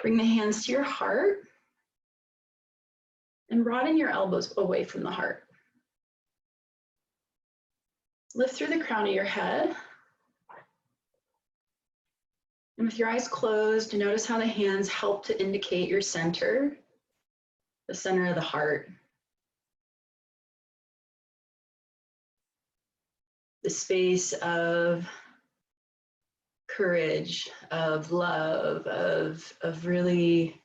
Bring the hands to your heart and broaden your elbows away from the heart. Lift through the crown of your head. And with your eyes closed, notice how the hands help to indicate your center, the center of the heart. The space of courage, of love, of really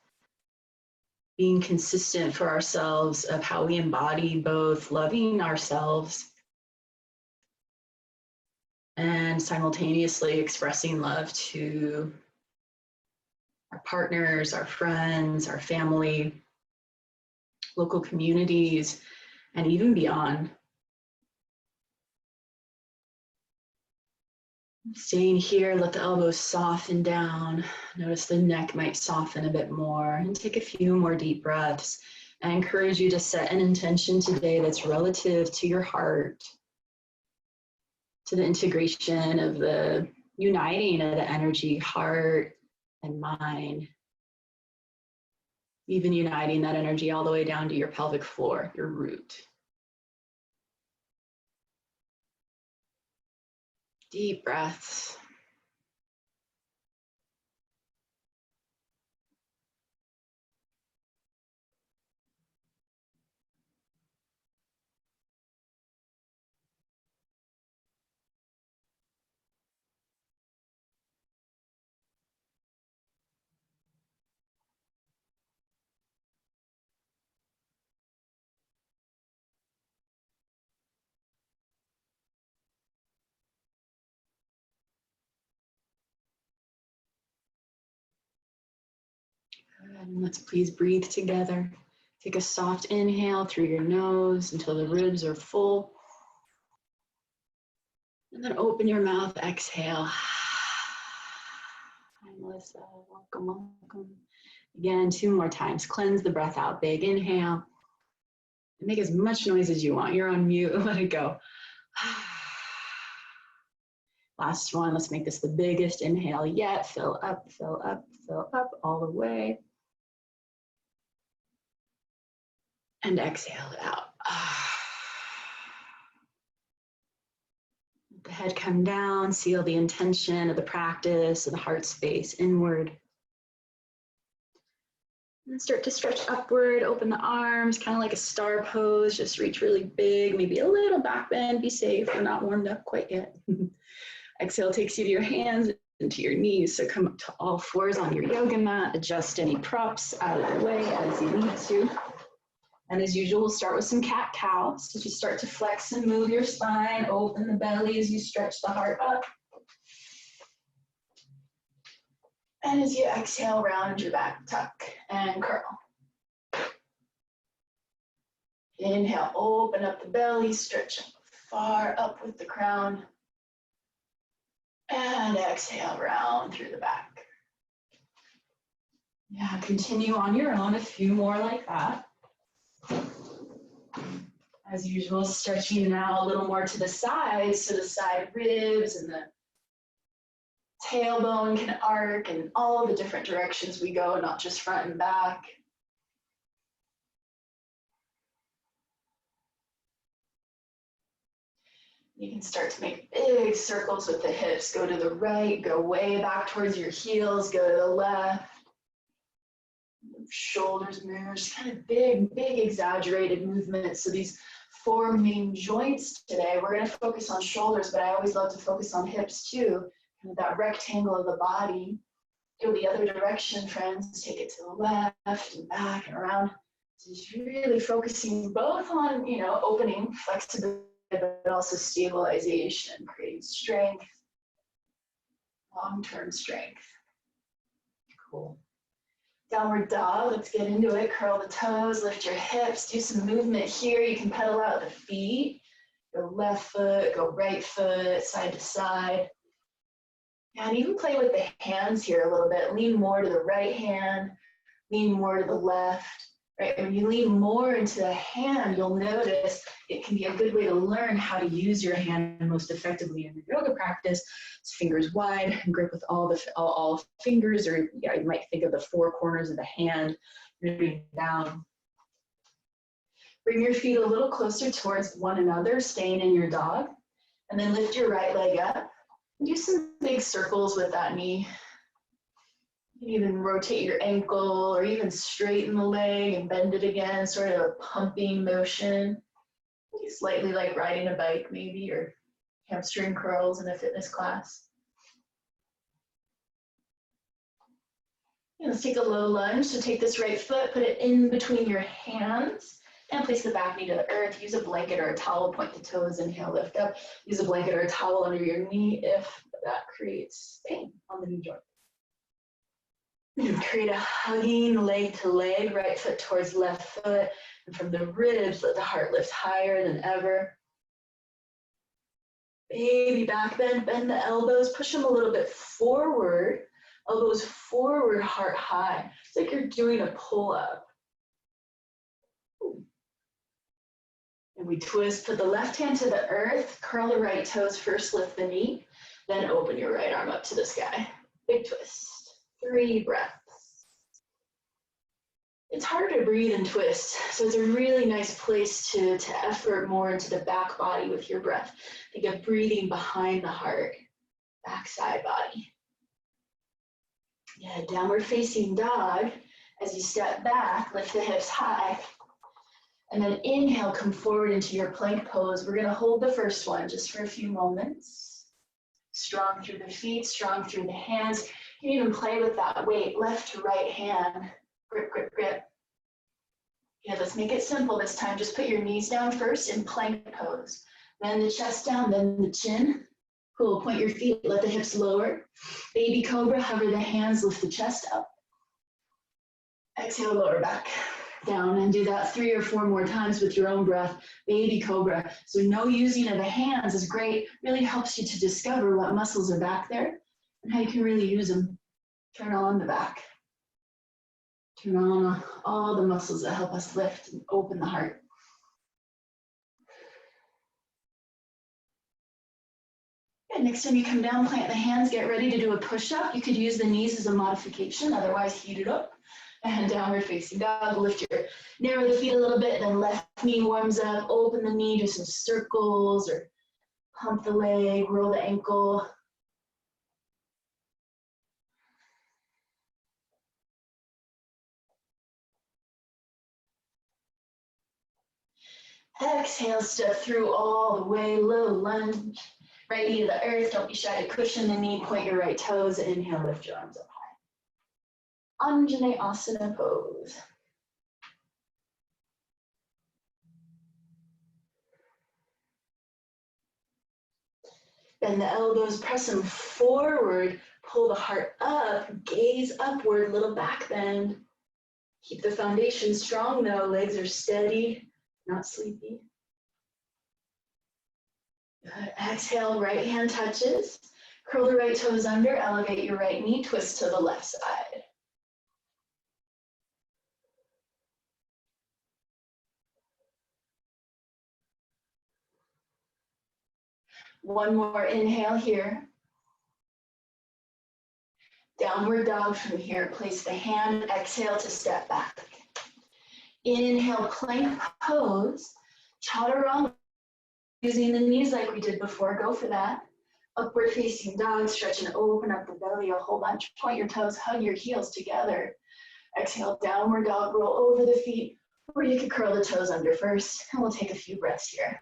being consistent for ourselves, of how we embody both loving ourselves and simultaneously expressing love to our partners, our friends, our family, local communities, and even beyond. Staying here, let the elbows soften down. Notice the neck might soften a bit more, and take a few more deep breaths. I encourage you to set an intention today that's relative to your heart, to the integration of the uniting of the energy, heart and mind, even uniting that energy all the way down to your pelvic floor, your root. Deep breaths. And let's please breathe together. Take a soft inhale through your nose until the ribs are full. And then open your mouth, exhale. Hi, Melissa, welcome, welcome. Again, 2 more times. Cleanse the breath out, big inhale. And make as much noise as you want. You're on mute, let it go. Last one, let's make this the biggest inhale yet. Fill up, fill up, fill up all the way. And exhale it out. Let the head come down, seal the intention of the practice, of the heart space inward. And start to stretch upward, open the arms, kind of like a star pose, just reach really big, maybe a little back bend, be safe, we're not warmed up quite yet. Exhale takes you to your hands and to your knees, so come up to all fours on your yoga mat, adjust any props out of the way as you need to. And as usual, we'll start with some cat-cow. So just start to flex and move your spine, open the belly as you stretch the heart up. And as you exhale, round your back, tuck and curl. Inhale, open up the belly, stretch far up with the crown. And exhale, round through the back. Yeah, continue on your own, a few more like that. As usual, stretching now a little more to the sides, so the side ribs and the tailbone can arc in all the different directions we go, not just front and back. You can start to make big circles with the hips. Go to the right, go way back towards your heels, go to the left. Shoulders move, just kind of big exaggerated movements. So these 4 main joints today, we're going to focus on shoulders, but I always love to focus on hips too. Kind of that rectangle of the body. Go the other direction, friends. Take it to the left and back and around. So just really focusing both on, opening, flexibility, but also stabilization, creating strength, long-term strength. Cool. Downward dog, let's get into it. Curl the toes, lift your hips, do some movement here. You can pedal out the feet. Go left foot, go right foot, side to side. And even play with the hands here a little bit. Lean more to the right hand, lean more to the left. Right, when you lean more into the hand, you'll notice it can be a good way to learn how to use your hand most effectively in your yoga practice. It's fingers wide, grip with all fingers, or yeah, you might think of the four corners of the hand, moving down. Bring your feet a little closer towards one another, staying in your dog, and then lift your right leg up. And do some big circles with that knee. You can even rotate your ankle or even straighten the leg and bend it again, sort of a pumping motion. Slightly like riding a bike maybe, or hamstring curls in a fitness class. And let's take a low lunge. So take this right foot, put it in between your hands, and place the back knee to the earth. Use a blanket or a towel, point the toes, inhale, lift up. Use a blanket or a towel under your knee if that creates pain on the knee joint. And create a hugging leg to leg, right foot towards left foot. And from the ribs, let the heart lift higher than ever. Baby back bend, bend the elbows, push them a little bit forward. Elbows forward, heart high. It's like you're doing a pull-up. And we twist, put the left hand to the earth, curl the right toes, first lift the knee, then open your right arm up to the sky. Big twist. 3 breaths. It's harder to breathe and twist, so it's a really nice place to effort more into the back body with your breath. Think of breathing behind the heart, backside body. Yeah, downward facing dog. As you step back, lift the hips high. And then inhale, come forward into your plank pose. We're gonna hold the first one just for a few moments. Strong through the feet, strong through the hands. You can even play with that weight, left to right hand. Grip, grip, grip. Yeah, let's make it simple this time. Just put your knees down first in plank pose. Then the chest down, then the chin. Cool, point your feet, let the hips lower. Baby cobra, hover the hands, lift the chest up. Exhale, lower back down, and do that 3 or 4 more times with your own breath. Baby cobra. So no using of the hands is great. Really helps you to discover what muscles are back there and how you can really use them. Turn on the back. Turn on all the muscles that help us lift and open the heart. Good. Next time you come down, plant the hands, get ready to do a push-up. You could use the knees as a modification, otherwise heat it up. And downward facing dog, narrow the feet a little bit, then left knee warms up, open the knee, do some circles or pump the leg, roll the ankle. Exhale, step through all the way, low lunge. Right knee to the earth, don't be shy to cushion the knee, point your right toes, inhale, lift your arms up high. Anjaneyasana pose. Bend the elbows, press them forward, pull the heart up, gaze upward, little back bend. Keep the foundation strong though, legs are steady, not sleepy. Good. Exhale, right hand touches. Curl the right toes under, elevate your right knee, twist to the left side. One more inhale here. Downward dog from here. Place the hand, exhale to step back. Inhale, plank pose. Chaturanga, using the knees like we did before, go for that. Upward facing dog, stretch and open up the belly a whole bunch. Point your toes, hug your heels together. Exhale, downward dog, roll over the feet, or you could curl the toes under first, and we'll take a few breaths here.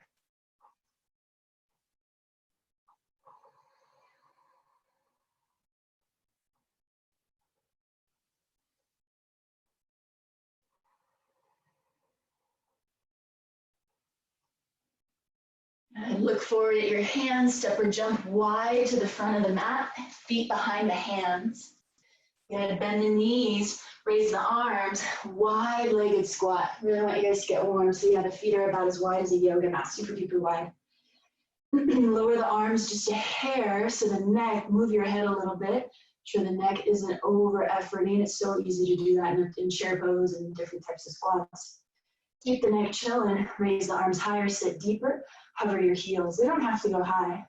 And look forward at your hands, step or jump wide to the front of the mat, feet behind the hands. Good, bend the knees, raise the arms, wide-legged squat. Really want you guys to get warm, so yeah, the feet are about as wide as a yoga mat, super duper wide. Lower the arms just a hair, so the neck, move your head a little bit. Sure, the neck isn't over efforting. It's so easy to do that in chair pose and different types of squats. Keep the neck chilling, raise the arms higher, sit deeper, hover your heels. They don't have to go high.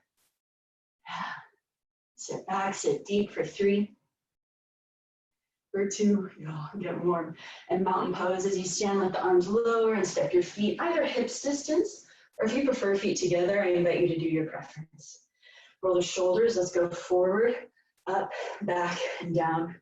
Sit back, sit deep for 3. For 2, get warm. And mountain pose as you stand, let the arms lower and step your feet either hips distance, or if you prefer feet together, I invite you to do your preference. Roll the shoulders, let's go forward, up, back, and down.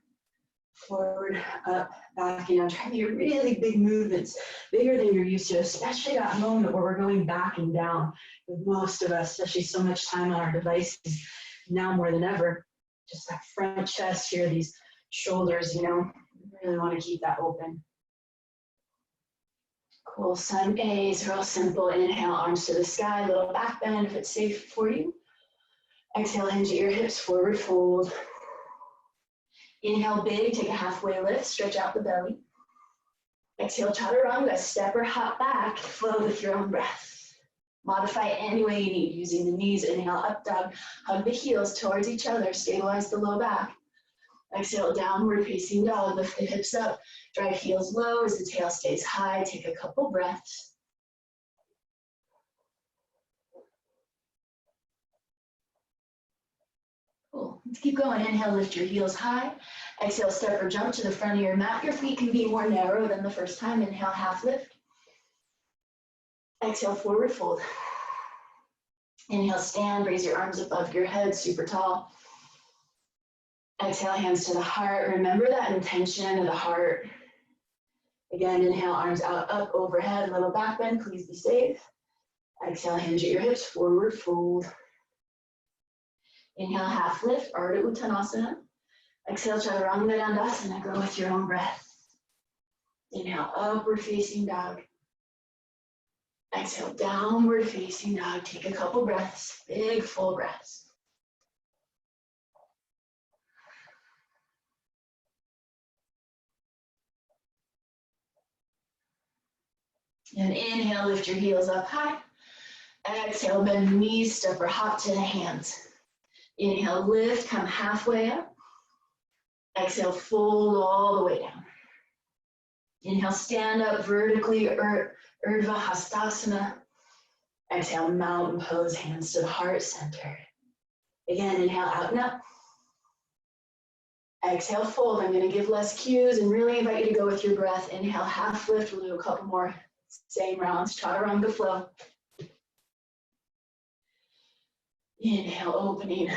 Forward, up, back, and down. Try to do really big movements, bigger than you're used to, especially that moment where we're going back and down. With most of us, especially so much time on our devices, now more than ever, just that front chest here, these shoulders, really want to keep that open. Cool, sun gaze, real simple. Inhale, arms to the sky, little back bend if it's safe for you. Exhale, hinge at your hips, forward fold. Inhale big, take a halfway lift, stretch out the belly. Exhale, chaturanga, step or hop back, flow with your own breath. Modify any way you need, using the knees. Inhale, up dog, hug the heels towards each other, stabilize the low back. Exhale, downward facing dog, lift the hips up, drive heels low as the tail stays high, take a couple breaths. Cool, let's keep going. Inhale, lift your heels high. Exhale, step or jump to the front of your mat. Your feet can be more narrow than the first time. Inhale, half lift. Exhale, forward fold. Inhale, stand, raise your arms above your head, super tall. Exhale, hands to the heart. Remember that intention of the heart. Again, inhale, arms out, up, overhead, little back bend, please be safe. Exhale, hinge at your hips, forward fold. Inhale, half lift, Ardha Uttanasana. Exhale, Chaturanga Dandasana, go with your own breath. Inhale, upward facing dog. Exhale, downward facing dog. Take a couple breaths, big full breaths. And inhale, lift your heels up high. Exhale, bend the knees, step or hop to the hands. Inhale, lift, come halfway up. Exhale, fold all the way down. Inhale, stand up vertically, Urdhva Hastasana. Exhale, mountain pose, hands to the heart center. Again, inhale, out and up. Exhale, fold. I'm going to give less cues and really invite you to go with your breath. Inhale, half lift. We'll do a couple more same rounds. Chaturanga Flow. Inhale, opening.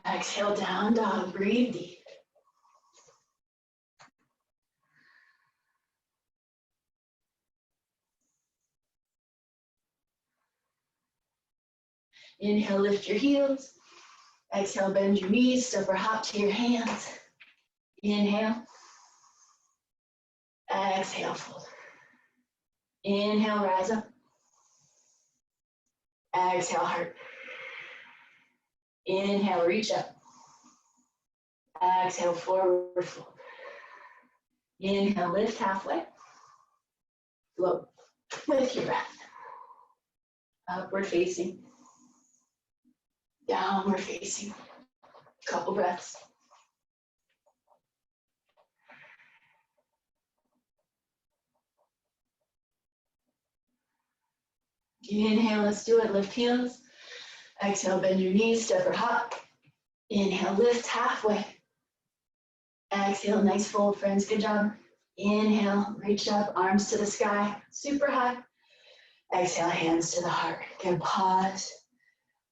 Exhale, down dog. Breathe deep. Inhale, lift your heels. Exhale, bend your knees, step or hop to your hands. Inhale. Exhale, fold. Inhale, rise up. Exhale, heart. Inhale, reach up. Exhale, forward fold. Inhale, lift halfway. Float with your breath. Upward facing. Downward facing. Couple breaths. Inhale, let's do it. Lift heels. Exhale, bend your knees, step or hop. Inhale, lift halfway. Exhale, nice fold, friends. Good job. Inhale, reach up, arms to the sky, super high. Exhale, hands to the heart. Good, pause.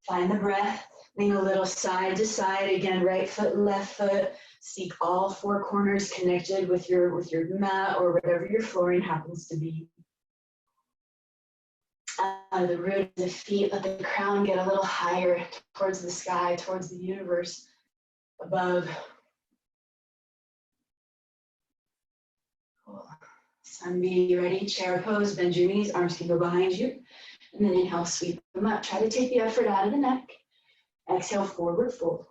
Find the breath. Lean a little side to side. Again, right foot, left foot. Seek all four corners connected with your mat or whatever your flooring happens to be. The root of the feet, let the crown get a little higher towards the sky, towards the universe above. Cool. Sunbeam, ready? Chair pose, bend your knees, arms can go behind you. And then inhale, sweep them up. Try to take the effort out of the neck. Exhale, forward fold.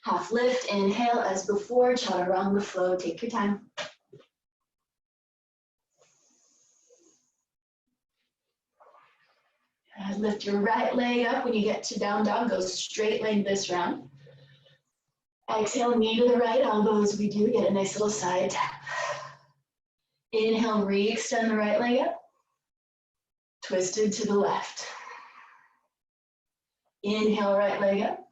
Half lift, inhale as before, Chaturanga Flow. Take your time. Lift your right leg up when you get to down dog. Go straight leg this round. Exhale, knee to the right elbow as we do. Get a nice little side tap. Inhale, re-extend the right leg up. Twisted to the left. Inhale, right leg up.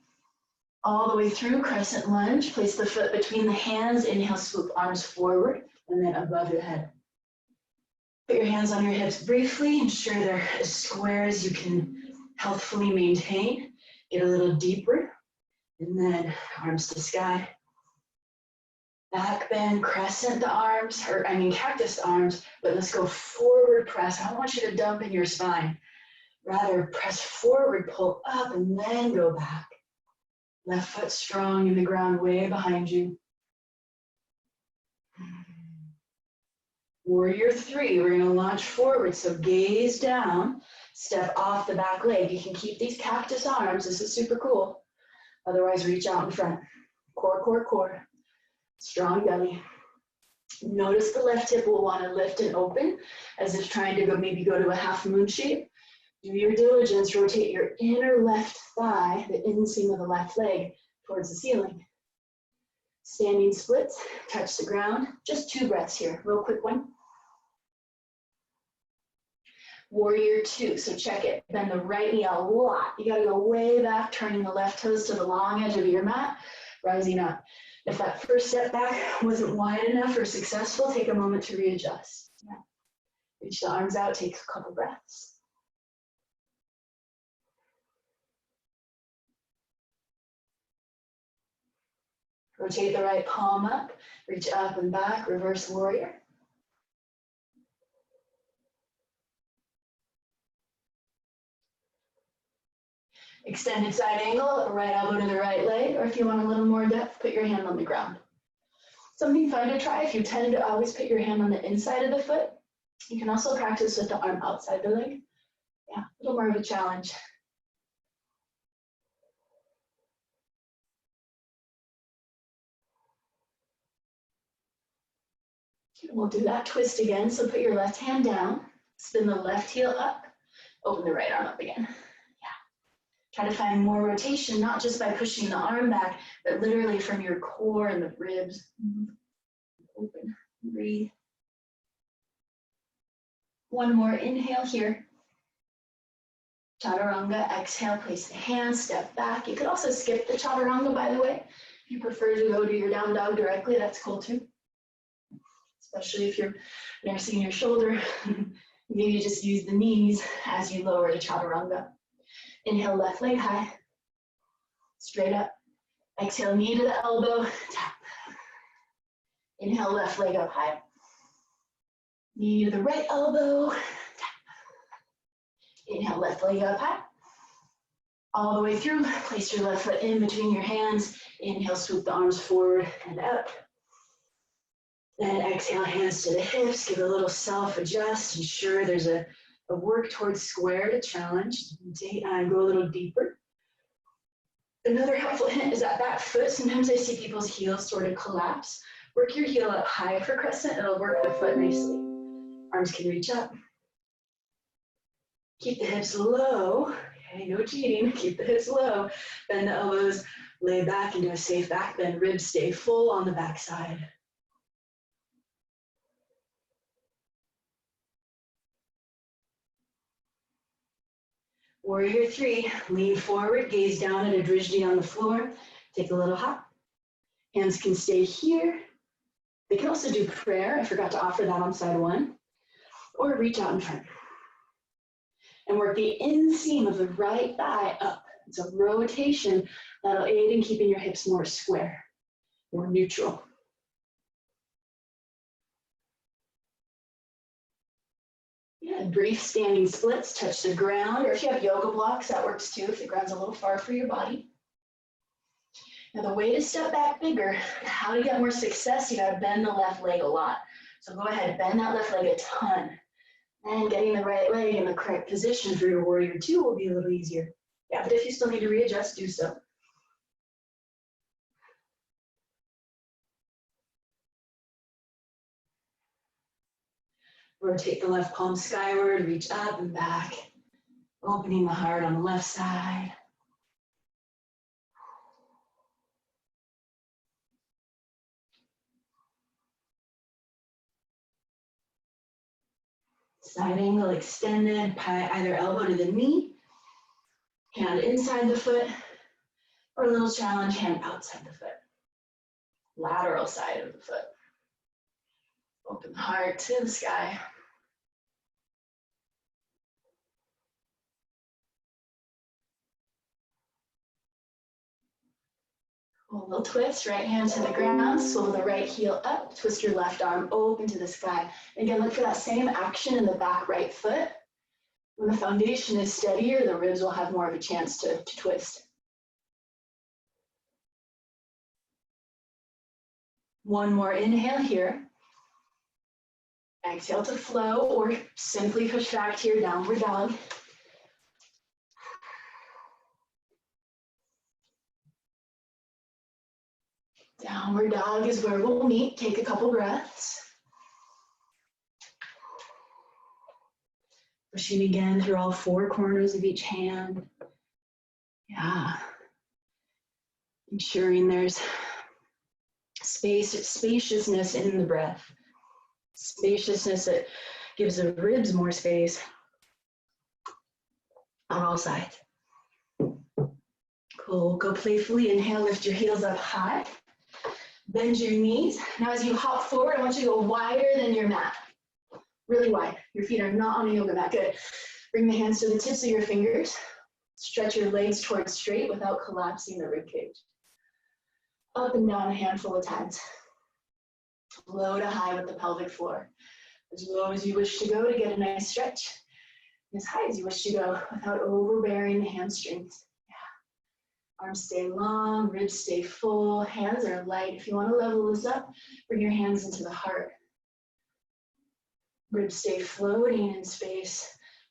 All the way through, crescent lunge. Place the foot between the hands. Inhale, swoop arms forward and then above your head. Put your hands on your hips briefly. Ensure they're as square as you can healthfully maintain. Get a little deeper. And then arms to sky. Back bend, crescent the arms, cactus arms, but let's go forward press. I don't want you to dump in your spine. Rather, press forward, pull up, and then go back. Left foot strong in the ground, way behind you. Warrior 3, we're gonna launch forward, so gaze down, step off the back leg. You can keep these cactus arms, this is super cool. Otherwise, reach out in front. Core, core, core. Strong belly. Notice the left hip will want to lift and open as if trying to maybe go to a half moon shape. Do your diligence, rotate your inner left thigh, the inseam of the left leg, towards the ceiling. Standing splits, touch the ground. Just 2 breaths here, real quick one. Warrior 2, so check it. Bend the right knee a lot. You gotta go way back, turning the left toes to the long edge of your mat, rising up. If that first step back wasn't wide enough or successful, take a moment to readjust. Yeah. Reach the arms out, take a couple breaths. Rotate the right palm up, reach up and back, reverse warrior. Extended side angle, right elbow to the right leg, or if you want a little more depth, put your hand on the ground. Something fun to try, if you tend to always put your hand on the inside of the foot, you can also practice with the arm outside the leg. Yeah, a little more of a challenge. We'll do that twist again, so put your left hand down, spin the left heel up, open the right arm up again. Try to find more rotation, not just by pushing the arm back, but literally from your core and the ribs. Open, breathe. One more inhale here. Chaturanga, exhale, place the hands, step back. You could also skip the chaturanga, by the way. If you prefer to go to your down dog directly, that's cool too. Especially if you're nursing your shoulder. Maybe just use the knees as you lower the chaturanga. Inhale, left leg high, straight up. Exhale, knee to the elbow, tap. Inhale, left leg up high. Knee to the right elbow, tap. Inhale, left leg up high. All the way through, place your left foot in between your hands. Inhale, swoop the arms forward and up. Then exhale, hands to the hips, give a little self-adjust. Ensure there's a work towards square to challenge. Go a little deeper. Another helpful hint is that back foot. Sometimes I see people's heels sort of collapse. Work your heel up high for crescent. It'll work the foot nicely. Arms can reach up. Keep the hips low. Okay, no cheating. Keep the hips low. Bend the elbows. Lay back into a safe back bend. Ribs stay full on the back side. Warrior 3, lean forward, gaze down at a drishti on the floor. Take a little hop. Hands can stay here. They can also do prayer. I forgot to offer that on side 1. Or reach out in front. And work the inseam of the right thigh up. It's a rotation that'll aid in keeping your hips more square, more neutral. Yeah, brief standing splits, touch the ground, or if you have yoga blocks, that works too, if the ground's a little far for your body. Now the way to step back bigger, how to get more success, you gotta bend the left leg a lot. So go ahead, bend that left leg a ton. And getting the right leg in the correct position for your warrior 2 will be a little easier. Yeah, but if you still need to readjust, do so. Rotate the left palm skyward, reach up and back. Opening the heart on the left side. Side angle extended, either elbow to the knee, hand inside the foot, or a little challenge, hand outside the foot. Lateral side of the foot. Open the heart to the sky. Cool, little twist, right hand to the ground, swivel the right heel up, twist your left arm open to the sky. Again, look for that same action in the back right foot. When the foundation is steadier, the ribs will have more of a chance to twist. One more inhale here. Exhale to flow, or simply push back to your downward dog. Downward dog is where we'll meet. Take a couple breaths. Pushing again through all four corners of each hand. Yeah. Ensuring there's spaciousness in the breath. Spaciousness that gives the ribs more space on all sides. Cool, go playfully. Inhale, lift your heels up high. Bend your knees. Now as you hop forward, I want you to go wider than your mat. Really wide. Your feet are not on a yoga mat. Good. Bring the hands to the tips of your fingers. Stretch your legs towards straight without collapsing the rib cage. Up and down a handful of times. Low to high with the pelvic floor. As low as you wish to go to get a nice stretch. As high as you wish to go without overbearing the hamstrings. Yeah. Arms stay long, ribs stay full, hands are light. If you want to level this up, bring your hands into the heart. Ribs stay floating in space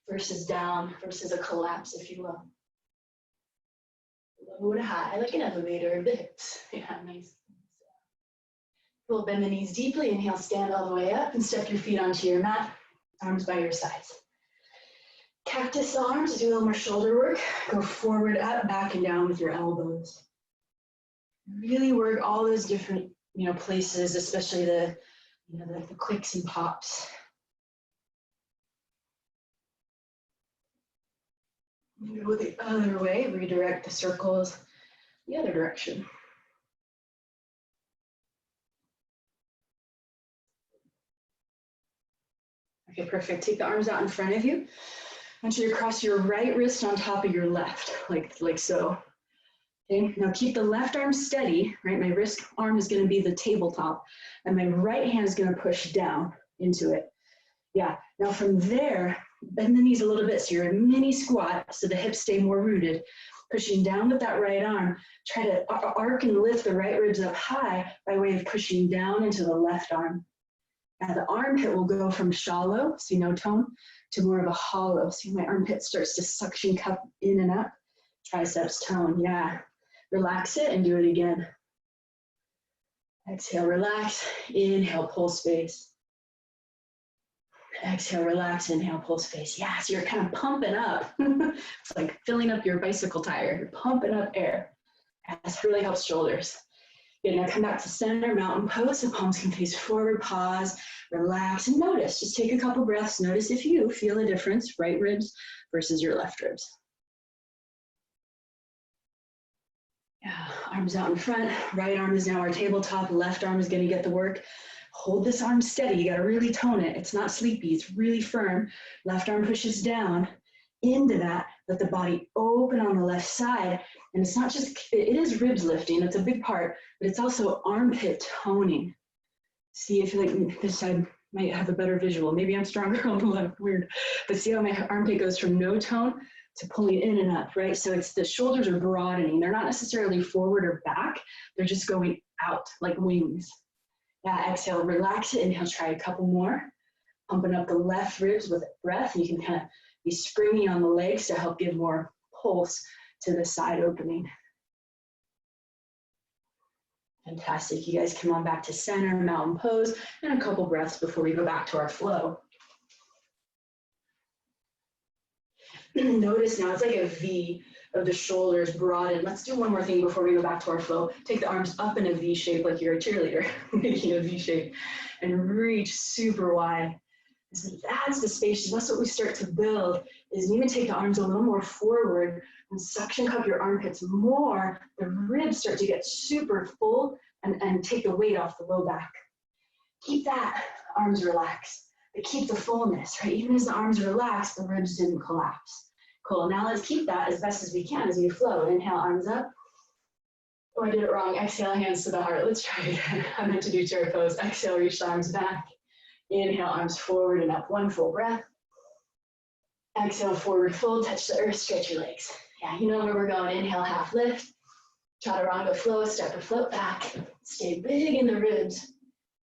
versus down, versus a collapse, if you will. Low to high, like an elevator of the hips. Yeah, nice. We'll bend the knees deeply. Inhale, stand all the way up and step your feet onto your mat, arms by your sides. Cactus arms, do a little more shoulder work. Go forward, up, back, and down with your elbows. Really work all those different, places, especially the clicks and pops. Go the other way, redirect the circles the other direction. Okay, perfect. Take the arms out in front of you. I want you to cross your right wrist on top of your left, like so. Okay, now keep the left arm steady, right? My wrist arm is going to be the tabletop, and my right hand is going to push down into it. Yeah, now from there, bend the knees a little bit so you're a mini squat so the hips stay more rooted. Pushing down with that right arm, try to arc and lift the right ribs up high by way of pushing down into the left arm. Now the armpit will go from shallow, see no tone, to more of a hollow. See my armpit starts to suction cup in and up. Triceps tone, yeah. Relax it and do it again. Exhale, relax. Inhale, pull space. Exhale, relax, inhale, pull space. Yeah, so you're kind of pumping up. It's like filling up your bicycle tire. You're pumping up air. This really helps shoulders. Good, now come back to center, mountain pose. The palms can face forward, pause, relax, and notice. Just take a couple breaths. Notice if you feel a difference, right ribs versus your left ribs. Yeah, arms out in front. Right arm is now our tabletop. Left arm is going to get the work. Hold this arm steady. You got to really tone it. It's not sleepy. It's really firm. Left arm pushes down into that. Let the body open on the left side. And it's not just, it is ribs lifting. It's a big part, but it's also armpit toning. See, I feel like this side might have a better visual. Maybe I'm stronger on the left, weird. But see how my armpit goes from no tone to pulling in and up, right? So it's the shoulders are broadening. They're not necessarily forward or back. They're just going out like wings. Yeah, exhale, relax it. Inhale, try a couple more. Pumping up the left ribs with breath. You can kind of be springy on the legs to help give more pulse to the side opening. Fantastic. You guys come on back to center, mountain pose, and a couple breaths before we go back to our flow. Notice now it's like a V of the shoulders broadened. Let's do one more thing before we go back to our flow. Take the arms up in a V shape like you're a cheerleader, making a V shape, and reach super wide. As it adds to spacious, that's what we start to build, is even take the arms a little more forward and suction cup your armpits more. The ribs start to get super full and take the weight off the low back. Keep that, arms relaxed, but keep the fullness, right? Even as the arms relax, the ribs didn't collapse. Cool, now let's keep that as best as we can as we flow. Inhale, arms up. Oh, I did it wrong. Exhale, hands to the heart. Let's try it again. I meant to do chair pose. Exhale, reach the arms back. Inhale, arms forward and up. One full breath. Exhale, forward fold, touch the earth, stretch your legs. Yeah, you know where we're going. Inhale, half lift. Chaturanga flow, step or float back. Stay big in the ribs.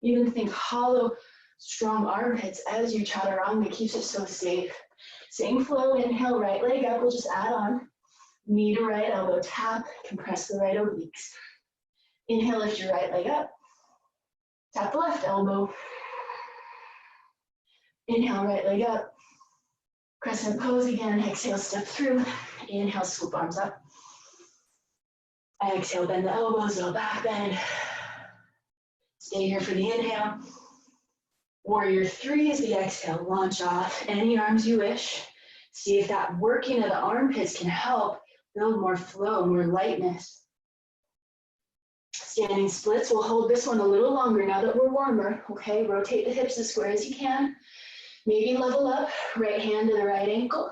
Even think hollow, strong armpits as you chaturanga keeps it so safe. Same flow, inhale, right leg up. We'll just add on. Knee to right, elbow tap, compress the right obliques. Inhale, lift your right leg up. Tap the left elbow. Inhale, right leg up. Crescent pose again. Exhale, step through. Inhale, swoop arms up. Exhale, bend the elbows, little back bend. Stay here for the inhale. Warrior 3 is the exhale. Launch off any arms you wish. See if that working of the armpits can help build more flow, more lightness. Standing splits, we'll hold this one a little longer now that we're warmer, okay? Rotate the hips as square as you can. Maybe level up, right hand to the right ankle.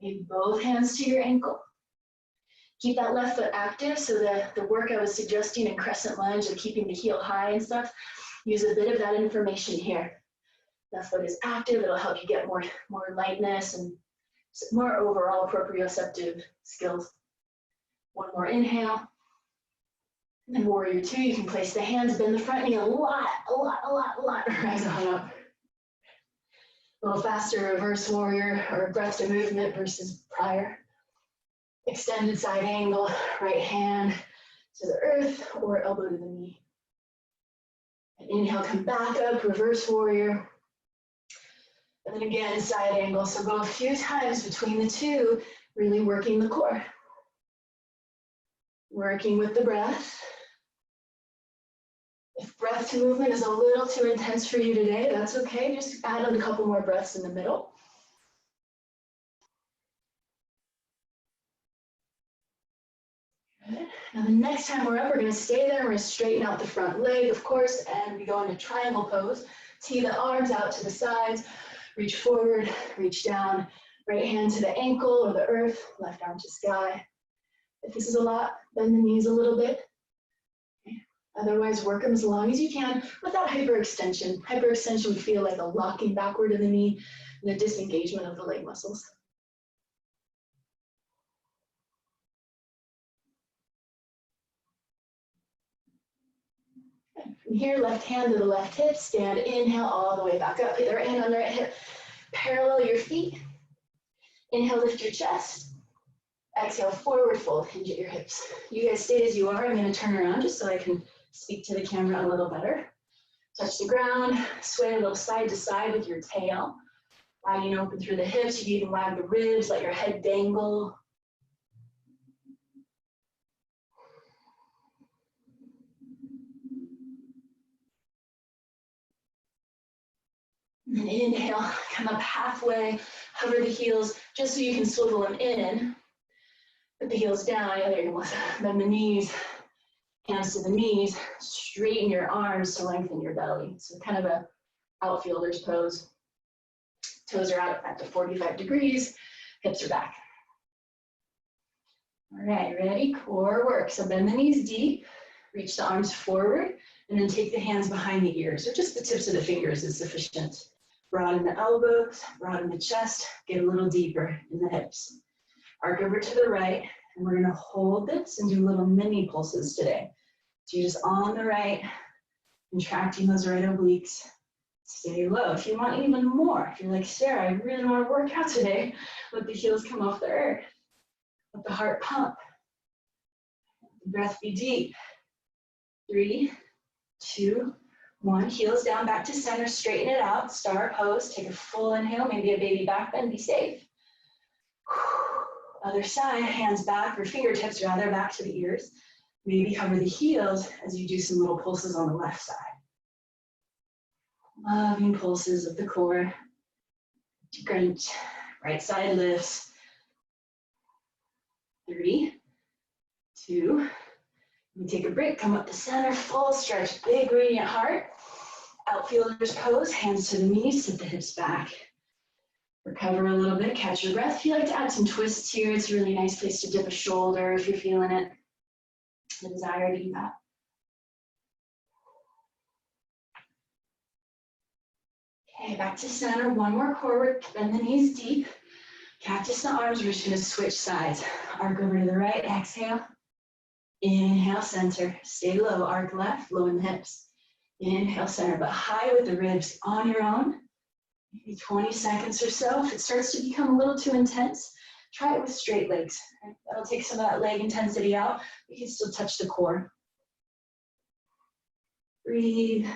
Maybe both hands to your ankle. Keep that left foot active, so the work I was suggesting in Crescent Lunge of keeping the heel high and stuff, use a bit of that information here. Left foot is active, it'll help you get more lightness and more overall proprioceptive skills. One more inhale. And warrior 2, you can place the hands, bend the front knee a lot, rise on up. A little faster reverse warrior or breath to movement versus prior. Extended side angle, right hand to the earth or elbow to the knee. And inhale, come back up, reverse warrior. And then again, side angle. So go a few times between the two, really working the core. Working with the breath. If breath to movement is a little too intense for you today, that's okay. Just add a couple more breaths in the middle. Good. Now the next time we're up, we're going to stay there. We're going to straighten out the front leg, of course, and we go into triangle pose. Tee the arms out to the sides. Reach forward, reach down, right hand to the ankle or the earth, left arm to sky. If this is a lot, bend the knees a little bit. Okay. Otherwise, work them as long as you can without hyperextension. Hyperextension would feel like a locking backward of the knee and a disengagement of the leg muscles. From here, left hand to the left hip, stand, inhale all the way back up. Put the right hand on the right hip, parallel your feet. Inhale, lift your chest. Exhale, forward fold, hinge at your hips. You guys stay as you are. I'm going to turn around just so I can speak to the camera a little better. Touch the ground, sway a little side to side with your tail. Widening open through the hips. You can even wag the ribs, let your head dangle. And inhale, come up halfway, hover the heels just so you can swivel them in. Put the heels down, yeah, there you go. Bend the knees, hands to the knees, straighten your arms to lengthen your belly. So kind of a outfielder's pose. Toes are out at 45 degrees, hips are back. All right, ready? Core work. So bend the knees deep, reach the arms forward, and then take the hands behind the ears, or just the tips of the fingers is sufficient. Broaden the elbows, broaden the chest, get a little deeper in the hips. Arc over to the right, and we're gonna hold this and do little mini pulses today. So you're just on the right, contracting those right obliques. Stay low. If you want even more, if you're like, Sarah, I really want to work out today, let the heels come off the earth. Let the heart pump. The breath be deep. 3, 2, 1. Heels down, back to center, straighten it out. Star pose. Take a full inhale, maybe a baby back bend. Be safe. Other side, hands back, or fingertips rather, back to the ears. Maybe hover the heels as you do some little pulses on the left side. Loving pulses of the core. Crunch. Right side lifts. 3, 2. You take a break, come up to center, full stretch, big radiant heart. Outfielder's pose, hands to the knees, sit the hips back. Recover a little bit, catch your breath. If you like to add some twists here, it's a really nice place to dip a shoulder if you're feeling it. The desire to do that. Okay, back to center, one more core work, bend the knees deep. Cactus the arms, we're just gonna switch sides. Arc over to the right, exhale. Inhale, center, stay low, arc left, low in the hips. Inhale, center, but high with the ribs on your own. Maybe 20 seconds or so. If it starts to become a little too intense, try it with straight legs. Right? That'll take some of that leg intensity out. You can still touch the core. Breathe.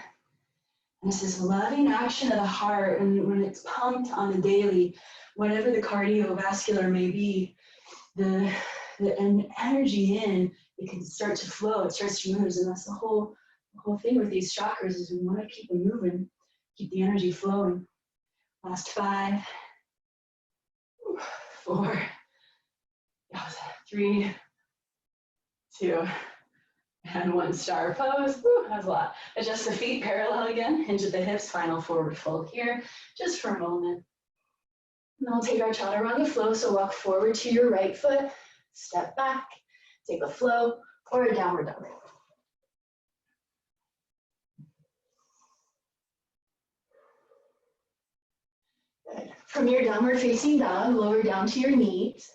And this is loving action of the heart, and when it's pumped on the daily, whatever the cardiovascular may be, the energy in, it can start to flow, it starts to move, and that's the whole thing with these chakras is we want to keep them moving, keep the energy flowing. Last 5, 4, 3, 2, and 1. Star pose. Woo, that was a lot. Adjust the feet parallel again, hinge at the hips, final forward fold here, just for a moment. And then we'll take our Chaturanga Flow, so walk forward to your right foot, step back, take a flow, or a downward dog. Good. From your downward facing dog, lower down to your knees.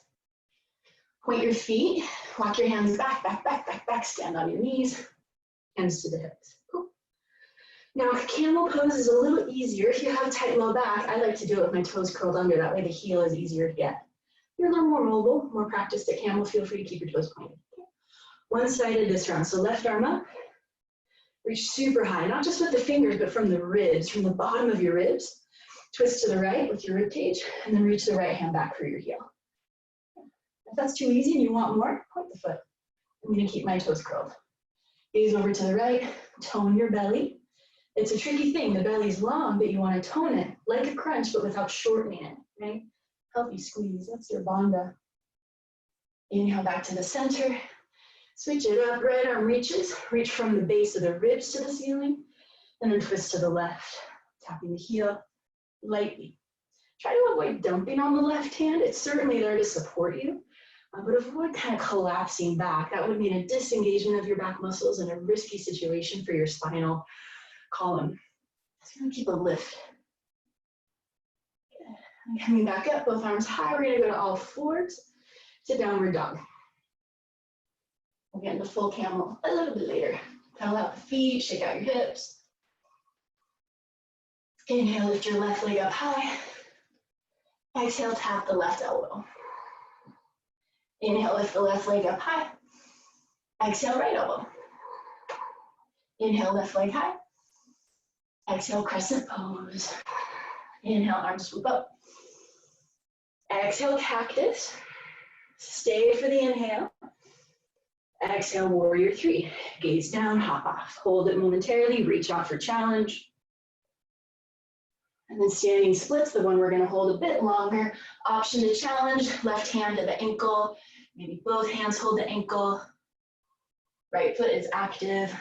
Point your feet, walk your hands back, back, back, back, back, stand on your knees, hands to the hips. Cool. Now, Camel Pose is a little easier. If you have tight low back, I like to do it with my toes curled under, that way the heel is easier to get. If you're a little more mobile, more practiced at Camel, feel free to keep your toes pointed. One-sided this round, so left arm up, reach super high, not just with the fingers, but from the ribs, from the bottom of your ribs. Twist to the right with your rib cage, and then reach the right hand back for your heel. If that's too easy and you want more, point the foot. I'm gonna keep my toes curled. Gaze over to the right, tone your belly. It's a tricky thing, the belly's long, but you wanna tone it like a crunch, but without shortening it, right? Healthy squeeze, that's your bandha. Inhale back to the center. Switch it up, right arm reaches, reach from the base of the ribs to the ceiling, and then twist to the left, tapping the heel lightly. Try to avoid dumping on the left hand. It's certainly there to support you, but avoid kind of collapsing back. That would mean a disengagement of your back muscles and a risky situation for your spinal column. It's gonna keep a lift. And coming back up, both arms high, we're gonna go to all fours to downward dog. We'll get into full camel a little bit later. Pedal out the feet, shake out your hips. Inhale, lift your left leg up high. Exhale, tap the left elbow. Inhale, lift the left leg up high. Exhale, right elbow. Inhale, left leg high. Exhale, crescent pose. Inhale, arms swoop up. Exhale, cactus. Stay for the inhale. Exhale, warrior 3. Gaze down, hop off. Hold it momentarily, reach out for challenge. And then standing splits, the one we're gonna hold a bit longer. Option to challenge, left hand to the ankle. Maybe both hands hold the ankle. Right foot is active.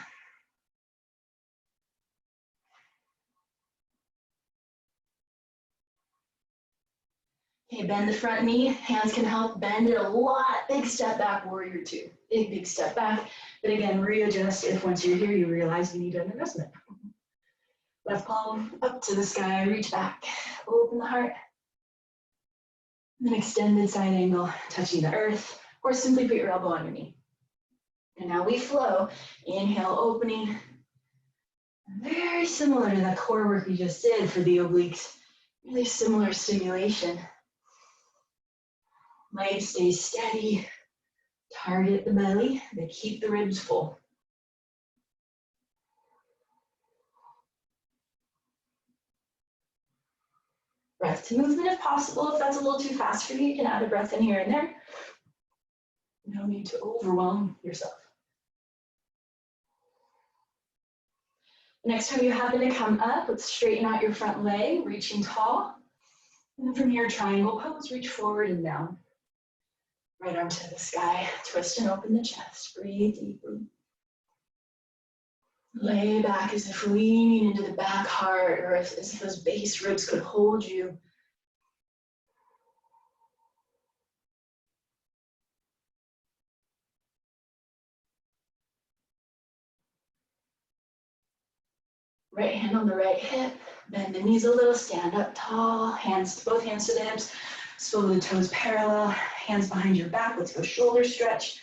Okay, bend the front knee. Hands can help bend it a lot. Big step back, warrior 2. Big step back. But again, readjust if once you're here, you realize you need an adjustment. Left palm up to the sky, reach back, open the heart. Then extended side angle, touching the earth, or simply put your elbow on your knee. And now we flow. Inhale, opening. Very similar to that core work we just did for the obliques. Really similar stimulation. Legs stay steady. Target the belly, but keep the ribs full. Breath to movement if possible. If that's a little too fast for you, you can add a breath in here and there. No need to overwhelm yourself. Next time you happen to come up, let's straighten out your front leg, reaching tall. And then from here, triangle pose, reach forward and down. Right arm to the sky, twist and open the chest. Breathe deeply. Lay back as if leaning into the back heart, or as if those base ribs could hold you. Right hand on the right hip, bend the knees a little, stand up tall, both hands to the hips, slowly the toes parallel, hands behind your back. Let's go shoulder stretch.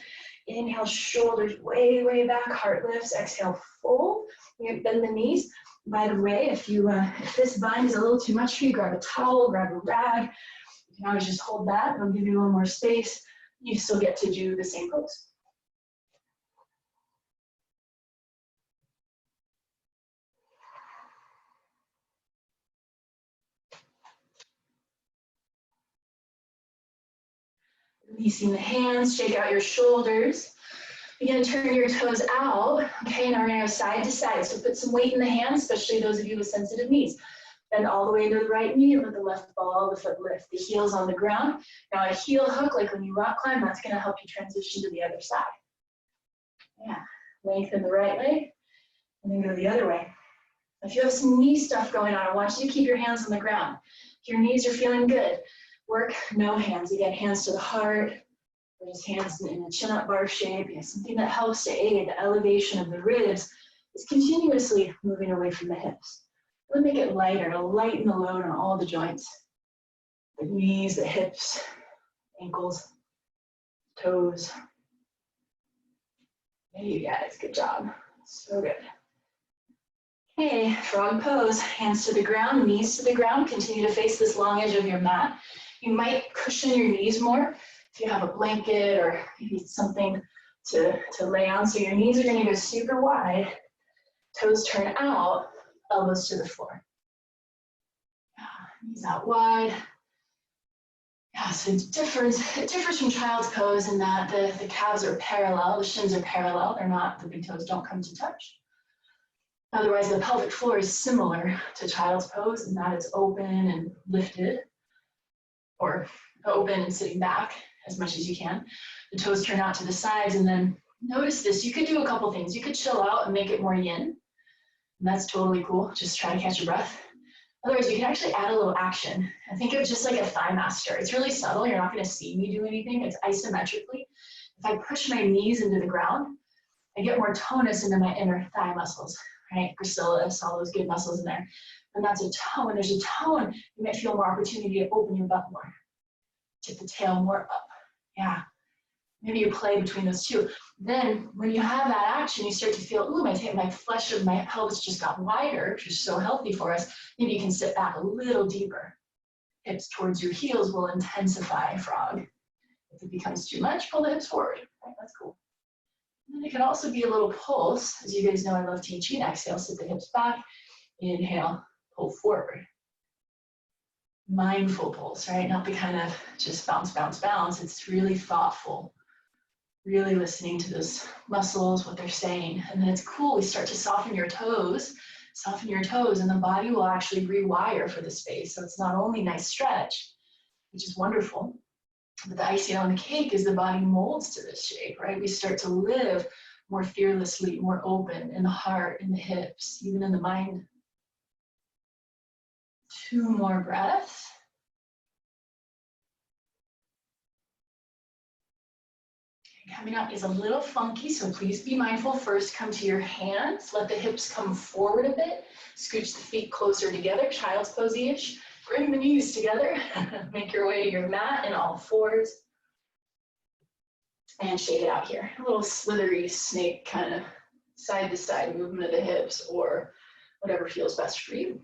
Inhale, shoulders way, way back, heart lifts. Exhale, fold. You bend the knees. By the way, if this bind is a little too much for you, grab a towel, grab a rag. You can always just hold that. It'll give you a little more space. You still get to do the same pose. Releasing the hands, shake out your shoulders. Begin to turn your toes out. Okay, now we're gonna go side to side. So put some weight in the hands, especially those of you with sensitive knees. Bend all the way to the right knee and let the left ball of the foot lift. The heel's on the ground. Now a heel hook, like when you rock climb, that's gonna help you transition to the other side. Yeah, lengthen the right leg and then go the other way. If you have some knee stuff going on, I want you to keep your hands on the ground. If your knees are feeling good, work no hands. Again, hands to the heart, or just hands in a chin-up bar shape. Yeah, something that helps to aid the elevation of the ribs is continuously moving away from the hips. It'll make it lighter. It'll lighten the load on all the joints. The knees, the hips, ankles, toes. There you guys, good job. So good. Okay, frog pose. Hands to the ground, knees to the ground. Continue to face this long edge of your mat. You might cushion your knees more if you have a blanket or maybe something to lay on. So your knees are going to go super wide, toes turn out, elbows to the floor. Knees out wide. Yeah, so it differs from child's pose in that the calves are parallel, the shins are parallel. They're not, the big toes don't come to touch. Otherwise, the pelvic floor is similar to child's pose in that it's open and lifted, or open and sitting back as much as you can. The toes turn out to the sides, and then notice this. You could do a couple things. You could chill out and make it more yin, and that's totally cool. Just try to catch your breath. Otherwise, you can actually add a little action. I think of it just like a thigh master. It's really subtle. You're not going to see me do anything. It's isometrically. If I push my knees into the ground, I get more tonus into my inner thigh muscles, right? Gracilis, all those good muscles in there. And that's a tone. When there's a tone, you might feel more opportunity to open your butt more, tip the tail more up. Yeah. Maybe you play between those two. Then when you have that action, you start to feel, ooh, my flesh of my pelvis just got wider, which is so healthy for us. Maybe you can sit back a little deeper. Hips towards your heels will intensify frog. If it becomes too much, pull the hips forward. Right, that's cool. And then it can also be a little pulse. As you guys know, I love teaching. Exhale, sit the hips back. Inhale, pull forward. Mindful pulse, right? Not the kind of just bounce, bounce, bounce. It's really thoughtful. Really listening to those muscles, what they're saying. And then it's cool, we start to soften your toes, and the body will actually rewire for the space. So it's not only nice stretch, which is wonderful, but the icing on the cake is the body molds to this shape, right? We start to live more fearlessly, more open in the heart, in the hips, even in the mind. 2 more breaths. Coming up is a little funky, so please be mindful. First, come to your hands. Let the hips come forward a bit. Scooch the feet closer together, child's pose-ish. Bring the knees together. Make your way to your mat in all fours. And shake it out here. A little slithery snake kind of side-to-side movement of the hips, or whatever feels best for you.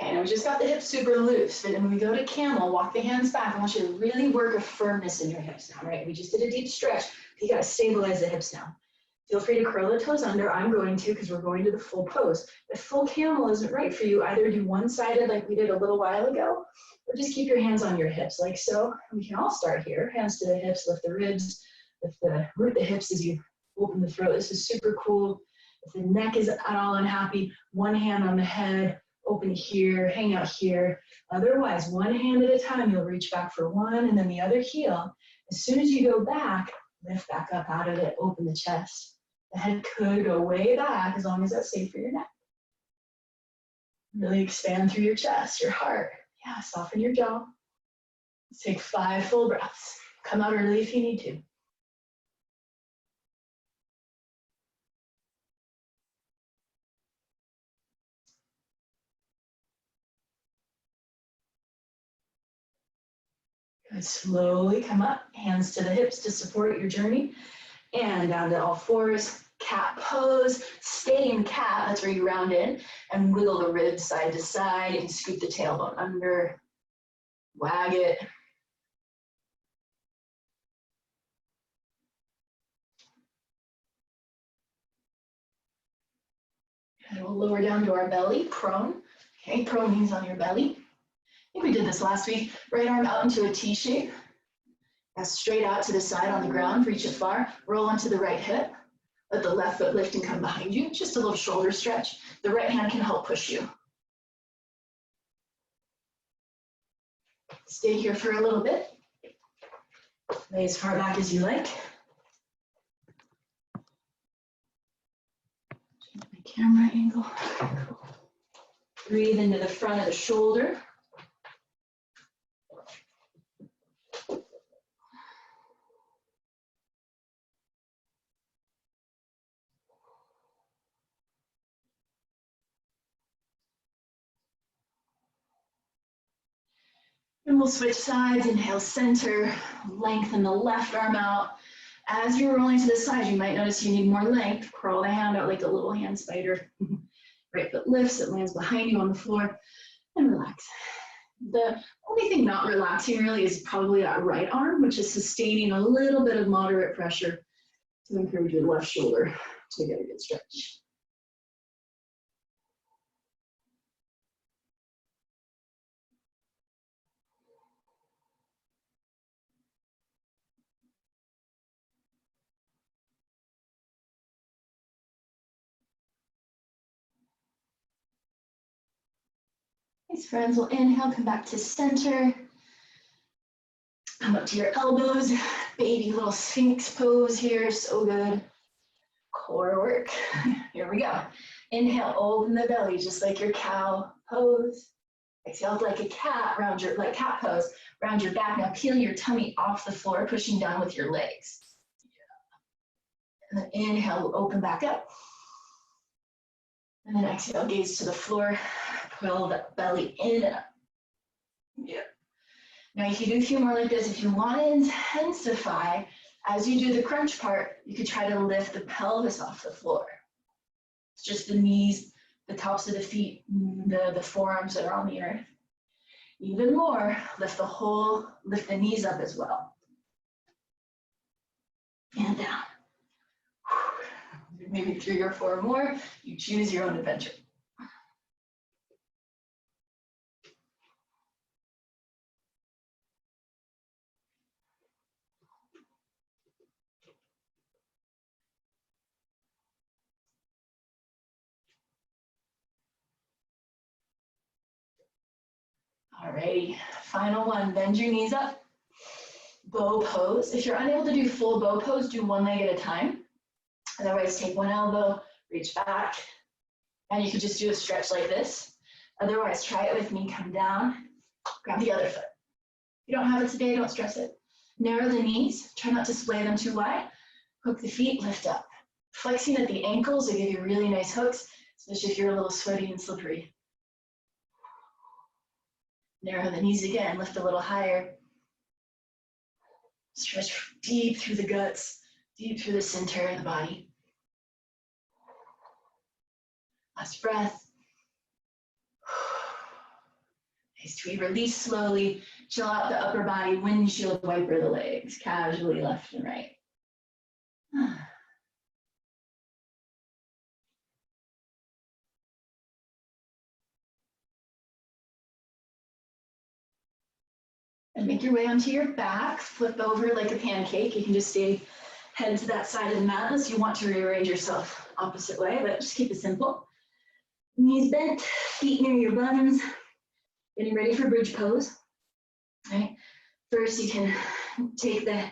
Okay, now we just got the hips super loose, but then when we go to camel, walk the hands back. I want you to really work a firmness in your hips now, right? We just did a deep stretch. You gotta stabilize the hips now. Feel free to curl the toes under. I'm going to, because we're going to the full pose. If full camel isn't right for you, either do one-sided like we did a little while ago, or just keep your hands on your hips like so. We can all start here. Hands to the hips, lift the ribs, root the hips as you open the throat. This is super cool. If the neck is at all unhappy, one hand on the head, open here, hang out here. Otherwise, one hand at a time, you'll reach back for one and then the other heel. As soon as you go back, lift back up out of it, open the chest. The head could go way back as long as that's safe for your neck. Really expand through your chest, your heart. Yeah, soften your jaw. Let's take 5 full breaths. Come out early if you need to. Good. Slowly come up, hands to the hips to support your journey. And down to all fours, cat pose. Stay in cat, that's where you round in, and wiggle the ribs side to side and scoop the tailbone under. Wag it. And we'll lower down to our belly, prone. Okay, prone means on your belly. I think we did this last week. Right arm out into a T shape. That's straight out to the side on the ground, reach it far. Roll onto the right hip. Let the left foot lift and come behind you. Just a little shoulder stretch. The right hand can help push you. Stay here for a little bit. Lay as far back as you like. Change my camera angle. Breathe into the front of the shoulder. And we'll switch sides. Inhale, center. Lengthen the left arm out. As you're rolling to the side, you might notice you need more length. Crawl the hand out like a little hand spider. Right foot lifts, it lands behind you on the floor, and relax. The only thing not relaxing really is probably that right arm, which is sustaining a little bit of moderate pressure to encourage your left shoulder to get a good stretch. Nice, friends. We'll inhale, come back to center. Come up to your elbows. Baby little Sphinx pose here. So good. Core work. Here we go. Inhale, open the belly, just like your cow pose. Exhale like a cat, like cat pose. Round your back. Now peel your tummy off the floor, pushing down with your legs. And then inhale, open back up. And then exhale, gaze to the floor. Pull that belly in and up. Yeah. Now you can do a few more like this. If you want to intensify, as you do the crunch part, you could try to lift the pelvis off the floor. It's just the knees, the tops of the feet, the forearms that are on the earth. Even more, lift the knees up as well. And down. Maybe 3 or 4 more. You choose your own adventure. Alrighty, final one, bend your knees up. Bow pose. If you're unable to do full bow pose, do one leg at a time. Otherwise, take one elbow, reach back, and you could just do a stretch like this. Otherwise, try it with me, come down, grab the other foot. If you don't have it today, don't stress it. Narrow the knees, try not to splay them too wide. Hook the feet, lift up. Flexing at the ankles will give you really nice hooks, especially if you're a little sweaty and slippery. Narrow the knees again, lift a little higher. Stretch deep through the guts, deep through the center of the body. Last breath. Nice tweet, release slowly. Chill out the upper body, windshield wiper the legs, casually left and right. And make your way onto your back, flip over like a pancake. You can just stay head to that side of the mat unless you want to rearrange yourself opposite way, but just keep it simple. Knees bent, feet near your buns. Getting ready for bridge pose. All right. First, you can take the,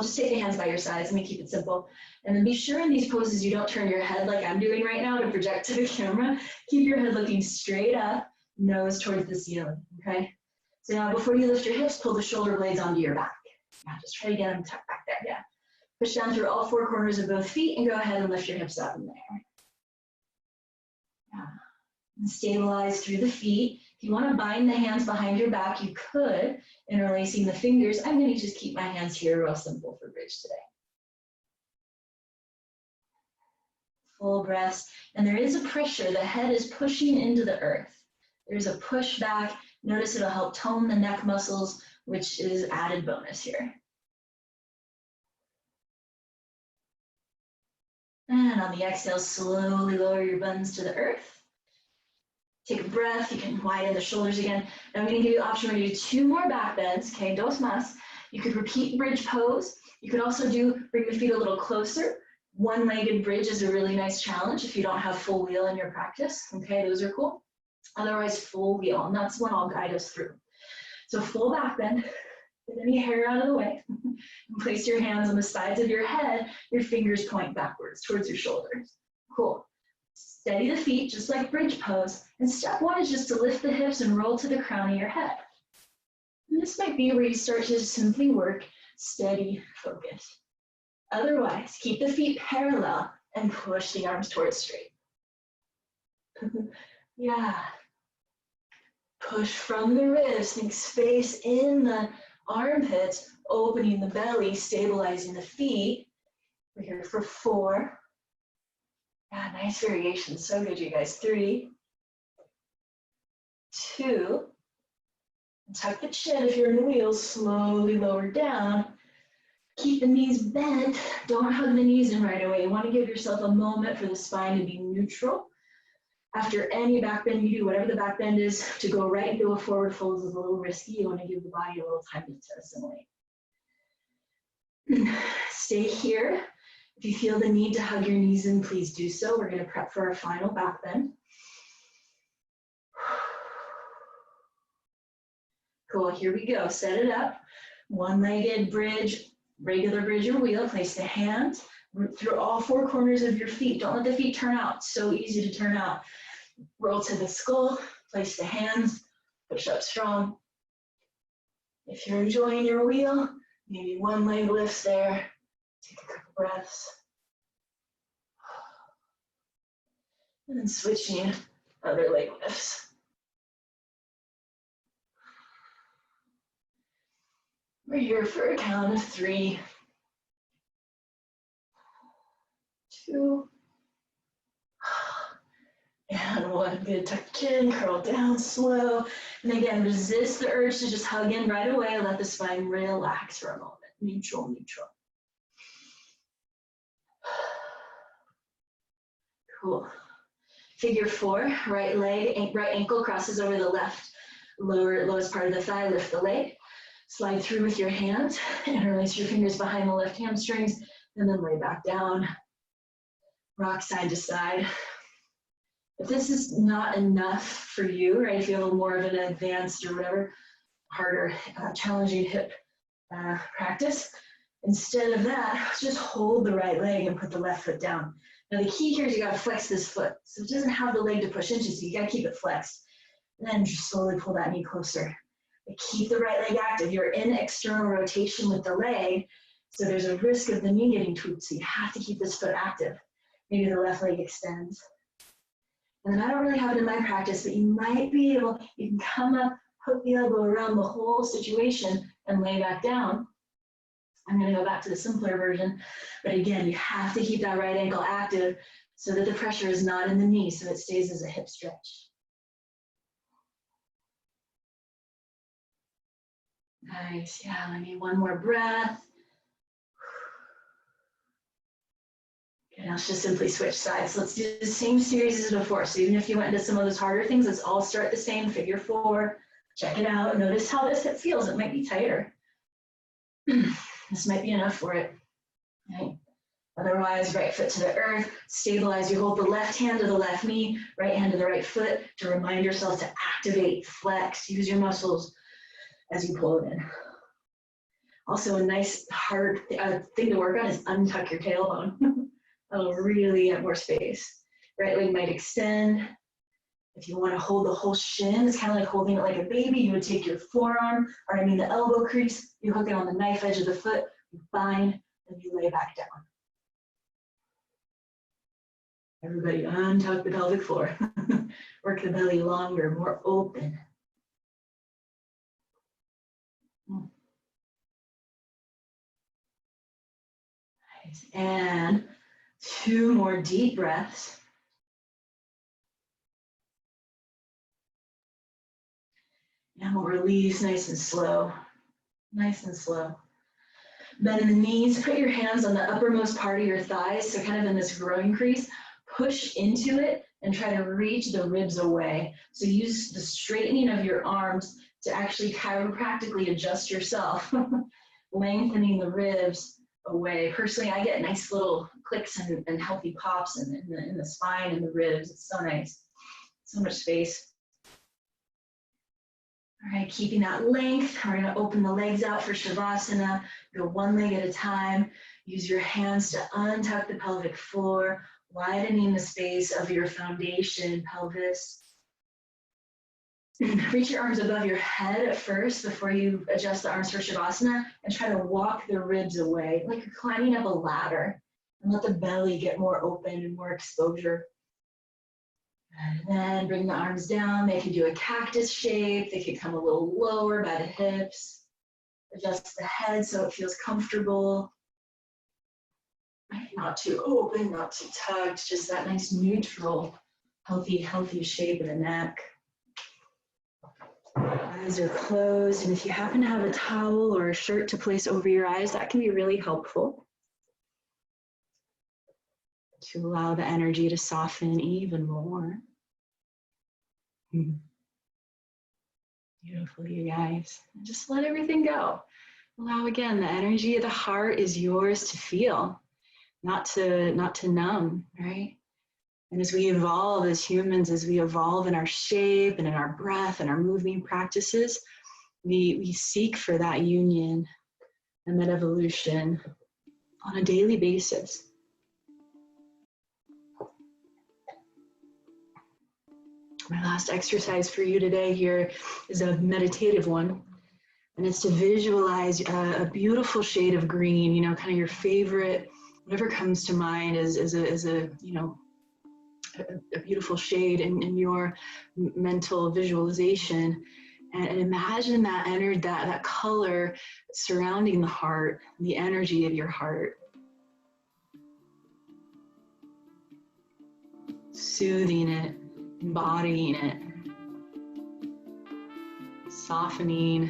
just take the hands by your sides. Let me keep it simple. And then be sure in these poses you don't turn your head like I'm doing right now to project to the camera. Keep your head looking straight up, nose towards the ceiling, okay? So now before you lift your hips, pull the shoulder blades onto your back. Now just try to get them tucked back there, yeah. Push down through all four corners of both feet and go ahead and lift your hips up in the air. Yeah. And stabilize through the feet. If you want to bind the hands behind your back, you could, interlacing the fingers. I'm going to just keep my hands here real simple for bridge today. Full breaths. And there is a pressure. The head is pushing into the earth. There's a push back. Notice it'll help tone the neck muscles, which is added bonus here. And on the exhale, slowly lower your buns to the earth. Take a breath. You can widen the shoulders again. And I'm going to give you the option where you do 2 more back bends, okay, dos más. You could repeat bridge pose. You could also bring the feet a little closer. One-legged bridge is a really nice challenge if you don't have full wheel in your practice, okay, those are cool. Otherwise, full wheel, and that's what I'll guide us through. So full back bend, get any hair out of the way, and place your hands on the sides of your head, your fingers point backwards towards your shoulders. Cool. Steady the feet, just like bridge pose, and step 1 is just to lift the hips and roll to the crown of your head. And this might be where you start to simply work steady focus. Otherwise, keep the feet parallel and push the arms towards straight. Yeah. Push from the ribs, think space in the armpits, opening the belly, stabilizing the feet. We're here for 4. Yeah, nice variation. So good, you guys. 3, 2. And tuck the chin if you're in the wheels. Slowly lower down. Keep the knees bent. Don't hug the knees in right away. You want to give yourself a moment for the spine to be neutral. After any back bend you do, whatever the back bend is, to go right into a forward fold is a little risky. You want to give the body a little time to assimilate. Stay here. If you feel the need to hug your knees in, please do so. We're going to prep for our final back bend. Cool, here we go. Set it up. One-legged bridge, regular bridge or wheel. Place the hands through all 4 corners of your feet. Don't let the feet turn out. It's so easy to turn out. Roll to the skull. Place the hands. Push up strong. If you're enjoying your wheel, maybe one leg lifts there. Take a couple breaths. And then switching, other leg lifts. We're here for a count of 3, 2, and 1. Good, tuck the chin, curl down slow. And again, resist the urge to just hug in right away. Let the spine relax for a moment. Neutral, neutral. Cool. Figure 4, right leg, right ankle crosses over the left lowest part of the thigh. Lift the leg. Slide through with your hands, interlace your fingers behind the left hamstrings, and then lay back down. Rock side to side. If this is not enough for you, right, if you have more of an advanced or whatever, harder, challenging hip practice, instead of that, just hold the right leg and put the left foot down. Now the key here is you gotta flex this foot. So it doesn't have the leg to push into, so you gotta keep it flexed. And then just slowly pull that knee closer. Keep the right leg active. You're in external rotation with the leg, so there's a risk of the knee getting tweaked, so you have to keep this foot active. Maybe the left leg extends. And then I don't really have it in my practice, but you might be able, you can come up, hook the elbow around the whole situation and lay back down. I'm gonna go back to the simpler version, but again, you have to keep that right ankle active so that the pressure is not in the knee, so it stays as a hip stretch. Nice, yeah, let me 1 more breath. Okay, now let's just simply switch sides. Let's do the same series as before. So even if you went into some of those harder things, let's all start the same. Figure 4, check it out. Notice how this hip feels. It might be tighter. This might be enough for it. Otherwise, right foot to the earth, stabilize. You hold the left hand to the left knee, right hand to the right foot to remind yourself to activate, flex, use your muscles as you pull it in. Also, a nice hard thing to work on is untuck your tailbone. That'll really get more space. Right leg might extend. If you want to hold the whole shin, it's kind of like holding it like a baby. You would take your forearm, or I mean the elbow crease, you hook it on the knife edge of the foot, you bind, and you lay back down. Everybody untuck the pelvic floor. Work the belly longer, more open. Nice. And 2 more deep breaths. And we'll release nice and slow. Nice and slow. Bend in the knees, put your hands on the uppermost part of your thighs, so kind of in this groin crease. Push into it and try to reach the ribs away. So use the straightening of your arms to actually chiropractically adjust yourself, lengthening the ribs away. Personally, I get nice little clicks and healthy pops in the spine and the ribs. It's so nice. So much space. All right, keeping that length. We're going to open the legs out for Shavasana. Go one leg at a time. Use your hands to untuck the pelvic floor, widening the space of your foundation, pelvis. Reach your arms above your head at first before you adjust the arms for Shavasana, and try to walk the ribs away like you're climbing up a ladder, and let the belly get more open and more exposure. And then bring the arms down. They could do a cactus shape. They could come a little lower by the hips. Adjust the head so it feels comfortable. Not too open, not too tucked, just that nice neutral, healthy shape of the neck. Eyes are closed, and if you happen to have a towel or a shirt to place over your eyes, that can be really helpful to allow the energy to soften even more. Beautiful, you guys. And just let everything go. Allow, again, the energy of the heart is yours to feel. Not to numb, right? And as we evolve as humans, as we evolve in our shape and in our breath and our moving practices, we seek for that union and that evolution on a daily basis. My last exercise for you today here is a meditative one. And it's to visualize a beautiful shade of green, you know, kind of your favorite, whatever comes to mind as a you know, a beautiful shade in your mental visualization, and imagine that energy, that color surrounding the heart, the energy of your heart, soothing it, embodying it, softening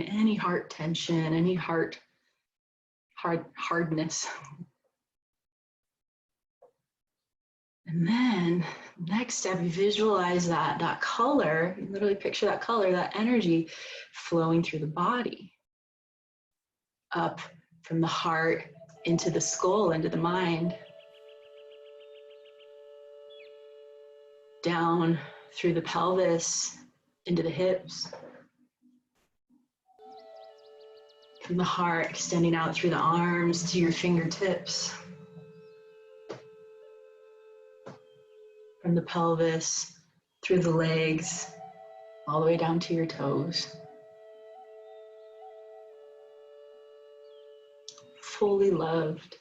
any heart tension, any hardness. And then next step, you visualize that color, you literally picture that color, that energy flowing through the body, up from the heart into the skull, into the mind, down through the pelvis, into the hips, from the heart extending out through the arms to your fingertips, from the pelvis through the legs all the way down to your toes. Fully loved.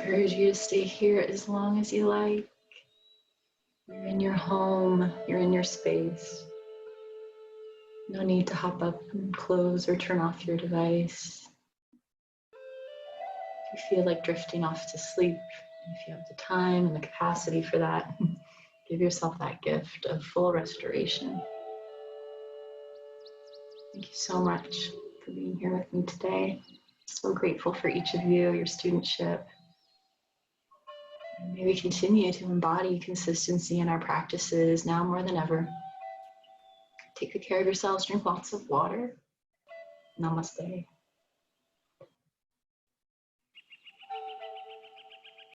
encourage you to stay here as long as you like. You're in your home, you're in your space. No need to hop up and close or turn off your device. If you feel like drifting off to sleep, if you have the time and the capacity for that, give yourself that gift of full restoration. Thank you so much for being here with me today. So grateful for each of you, your studentship. And may we continue to embody consistency in our practices now more than ever. Take good care of yourselves, drink lots of water. Namaste.